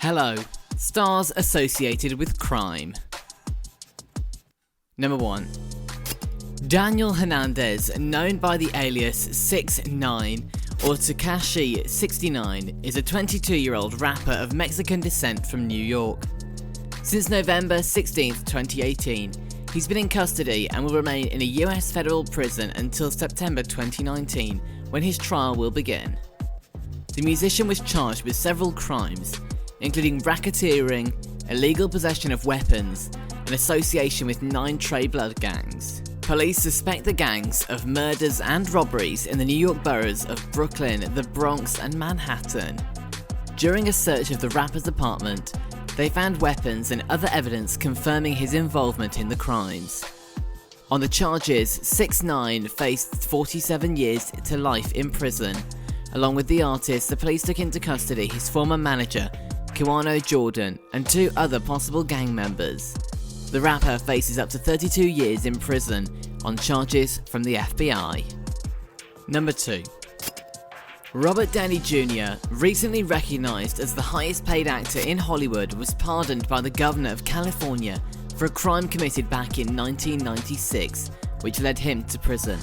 Hello, stars associated with crime. Number 1. Daniel Hernandez, known by the alias 6ix9ine or Tekashi 69, is a 22-year-old rapper of Mexican descent from New York. Since November 16, 2018, he's been in custody and will remain in a US federal prison until September 2019, when his trial will begin. The musician was charged with several crimes, including racketeering, illegal possession of weapons, and association with 9 Trey Blood gangs. Police suspect the gangs of murders and robberies in the New York boroughs of Brooklyn, the Bronx, and Manhattan. During a search of the rapper's apartment, they found weapons and other evidence confirming his involvement in the crimes. On the charges, 6ix9ine faced 47 years to life in prison. Along with the artist, the police took into custody his former manager, Kiwano Jordan, and 2 other possible gang members. The rapper faces up to 32 years in prison on charges from the FBI. Number 2. Robert Downey Jr., recently recognized as the highest paid actor in Hollywood, was pardoned by the governor of California for a crime committed back in 1996, which led him to prison.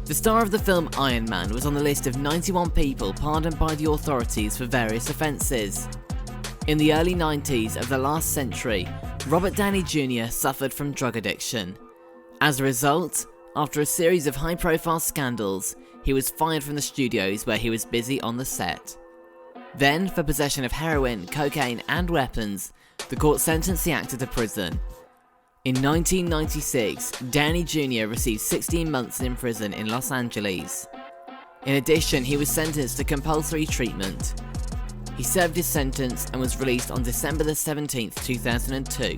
The star of the film Iron Man was on the list of 91 people pardoned by the authorities for various offences. In the early 90s of the last century, Robert Downey Jr. suffered from drug addiction. As a result, after a series of high-profile scandals, he was fired from the studios where he was busy on the set. Then, for possession of heroin, cocaine and weapons, the court sentenced the actor to prison. In 1996, Downey Jr. received 16 months in prison in Los Angeles. In addition, he was sentenced to compulsory treatment. He served his sentence and was released on December 17, 2002.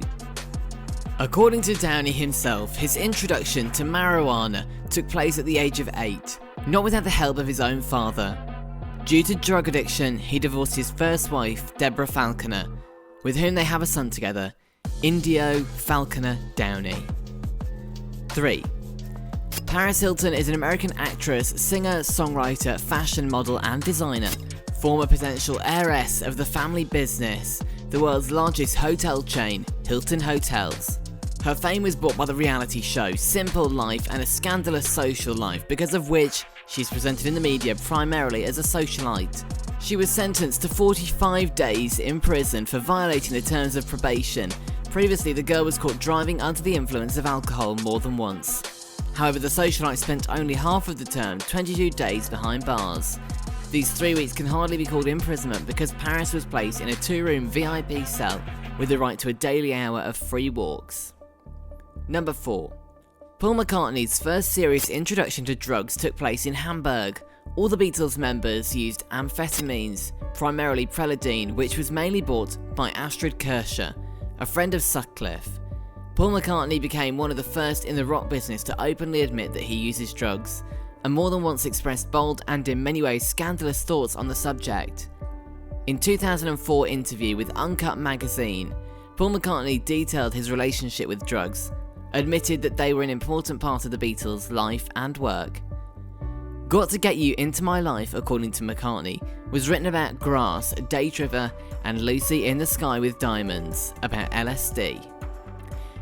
According to Downey himself, his introduction to marijuana took place at the age of 8, not without the help of his own father. Due to drug addiction, he divorced his first wife, Deborah Falconer, with whom they have a son together, Indio Falconer Downey. 3. Paris Hilton is an American actress, singer, songwriter, fashion model and designer, former potential heiress of the family business, the world's largest hotel chain, Hilton Hotels. Her fame was brought by the reality show Simple Life and a scandalous social life, because of which she's presented in the media primarily as a socialite. She was sentenced to 45 days in prison for violating the terms of probation. Previously, the girl was caught driving under the influence of alcohol more than once. However, the socialite spent only half of the term, 22 days behind bars. These 3 weeks can hardly be called imprisonment because Paris was placed in a 2-room VIP cell with the right to a daily hour of free walks. Number 4. Paul McCartney's first serious introduction to drugs took place in Hamburg. All the Beatles members used amphetamines, primarily preludine, which was mainly bought by Astrid Kirscher, a friend of Sutcliffe. Paul McCartney became one of the first in the rock business to openly admit that he uses drugs, and more than once expressed bold and in many ways scandalous thoughts on the subject. In 2004 interview with Uncut magazine, Paul McCartney detailed his relationship with drugs, admitted that they were an important part of the Beatles' life and work. Got to Get You Into My Life, according to McCartney, was written about grass, Day Tripper, and Lucy in the Sky with Diamonds, about LSD.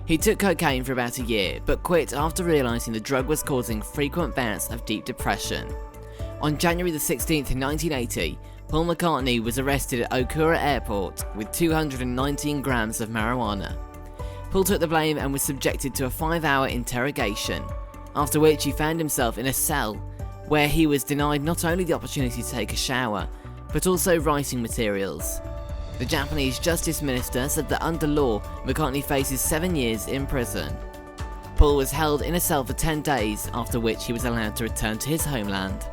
He took cocaine for about a year, but quit after realising the drug was causing frequent bouts of deep depression. On January 16, 1980, Paul McCartney was arrested at Okura Airport with 219 grams of marijuana. Paul took the blame and was subjected to a 5-hour interrogation, after which he found himself in a cell, where he was denied not only the opportunity to take a shower, but also writing materials. The Japanese Justice Minister said that under law, McCartney faces 7 years in prison. Paul was held in a cell for 10 days, after which he was allowed to return to his homeland.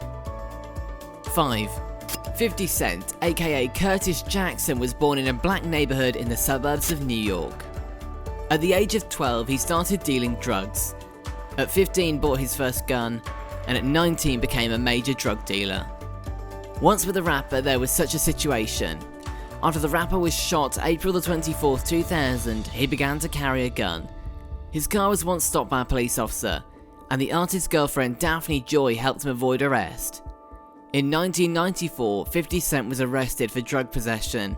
5. 50 Cent, aka Curtis Jackson, was born in a black neighborhood in the suburbs of New York. At the age of 12, he started dealing drugs. At 15, bought his first gun, and at 19 became a major drug dealer. Once with a rapper, there was such a situation. After the rapper was shot April 24, 2000, he began to carry a gun. His car was once stopped by a police officer, and the artist's girlfriend Daphne Joy helped him avoid arrest. In 1994, 50 Cent was arrested for drug possession.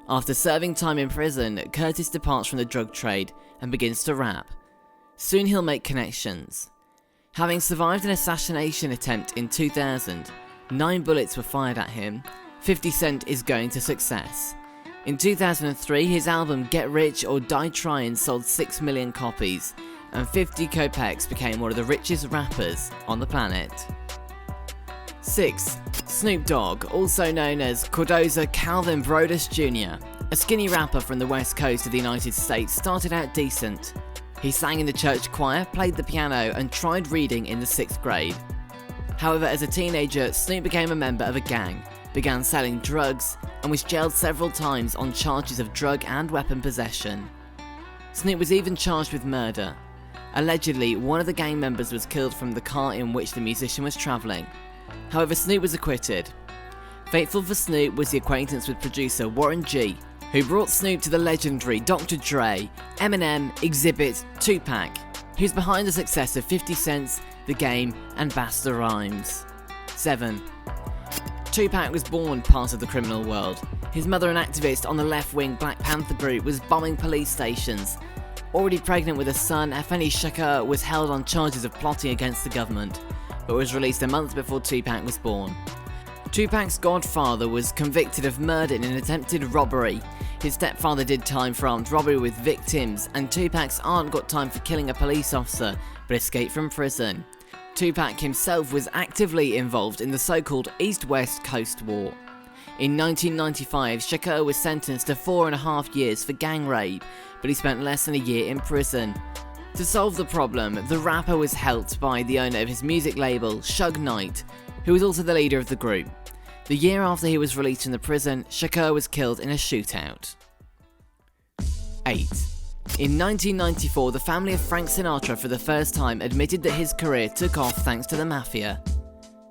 After serving time in prison, Curtis departs from the drug trade and begins to rap. Soon he'll make connections. Having survived an assassination attempt in 2000, 9 bullets were fired at him, 50 Cent is going to success. In 2003, his album Get Rich or Die Tryin' sold 6 million copies, and 50 Kopecks became one of the richest rappers on the planet. 6. Snoop Dogg, also known as Cordoza Calvin Brodus Jr., a skinny rapper from the west coast of the United States, started out decent. He sang in the church choir, played the piano, and tried reading in the 6th grade. However, as a teenager, Snoop became a member of a gang, began selling drugs, and was jailed several times on charges of drug and weapon possession. Snoop was even charged with murder. Allegedly, one of the gang members was killed from the car in which the musician was travelling. However, Snoop was acquitted. Fateful for Snoop was the acquaintance with producer Warren G, who brought Snoop to the legendary Dr. Dre, Eminem, Exhibit, Tupac, who's behind the success of 50 Cent's The Game and Basta Rhymes. 7. Tupac was born part of the criminal world. His mother, an activist on the left-wing Black Panther group, was bombing police stations. Already pregnant with a son, Afeni Shakur was held on charges of plotting against the government, but was released a month before Tupac was born. Tupac's godfather was convicted of murder in an attempted robbery. His stepfather did time for armed robbery with victims, and Tupac's aunt got time for killing a police officer, but escaped from prison. Tupac himself was actively involved in the so-called East-West Coast War. In 1995, Shakur was sentenced to 4.5 years for gang rape, but he spent less than a year in prison. To solve the problem, the rapper was helped by the owner of his music label, Suge Knight, who was also the leader of the group. The year after he was released from the prison, Shakur was killed in a shootout. 8. In 1994, the family of Frank Sinatra for the first time admitted that his career took off thanks to the mafia.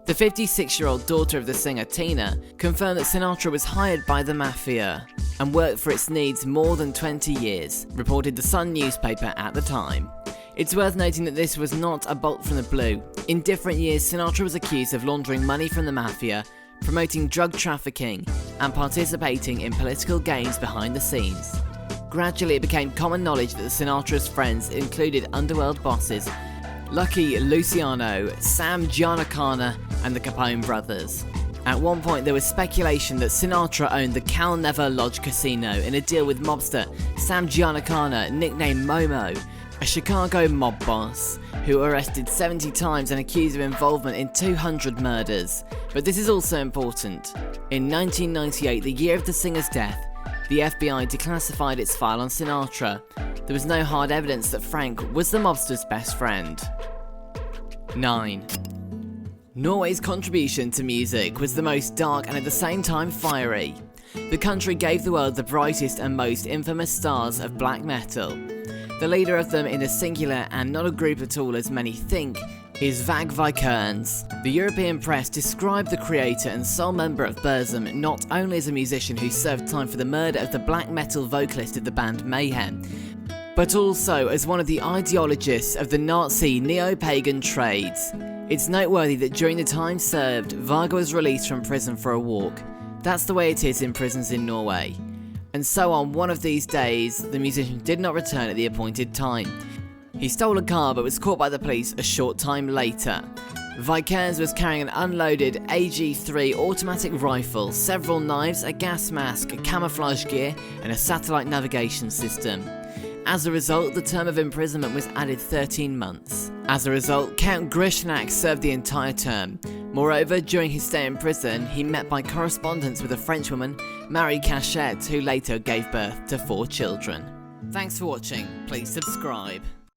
The 56-year-old daughter of the singer, Tina, confirmed that Sinatra was hired by the mafia and worked for its needs more than 20 years, reported the Sun newspaper at the time. It's worth noting that this was not a bolt from the blue. In different years, Sinatra was accused of laundering money from the mafia, promoting drug trafficking, and participating in political games behind the scenes. Gradually, it became common knowledge that Sinatra's friends included underworld bosses Lucky Luciano, Sam Giancana, and the Capone brothers. At one point, there was speculation that Sinatra owned the Cal Never Lodge Casino in a deal with mobster Sam Giancana, nicknamed Momo, a Chicago mob boss who arrested 70 times and accused of involvement in 200 murders. But this is also important. In 1998, the year of the singer's death, the FBI declassified its file on Sinatra. There was no hard evidence that Frank was the mobster's best friend. 9. Norway's contribution to music was the most dark and at the same time fiery. The country gave the world the brightest and most infamous stars of black metal. The leader of them, in the singular and not a group at all as many think, is Vikernes. The European press described the creator and sole member of Burzum not only as a musician who served time for the murder of the black metal vocalist of the band Mayhem, but also as one of the ideologists of the Nazi neo-pagan trades. It's noteworthy that during the time served, Varga was released from prison for a walk. That's the way it is in prisons in Norway. And so on one of these days, the musician did not return at the appointed time. He stole a car but was caught by the police a short time later. Vikernes was carrying an unloaded AG-3 automatic rifle, several knives, a gas mask, camouflage gear, and a satellite navigation system. As a result, the term of imprisonment was added 13 months. As a result, Count Grishnak served the entire term. Moreover, during his stay in prison, he met by correspondence with a Frenchwoman, Marie Cachette, who later gave birth to 4 children. Thanks for watching. Please subscribe.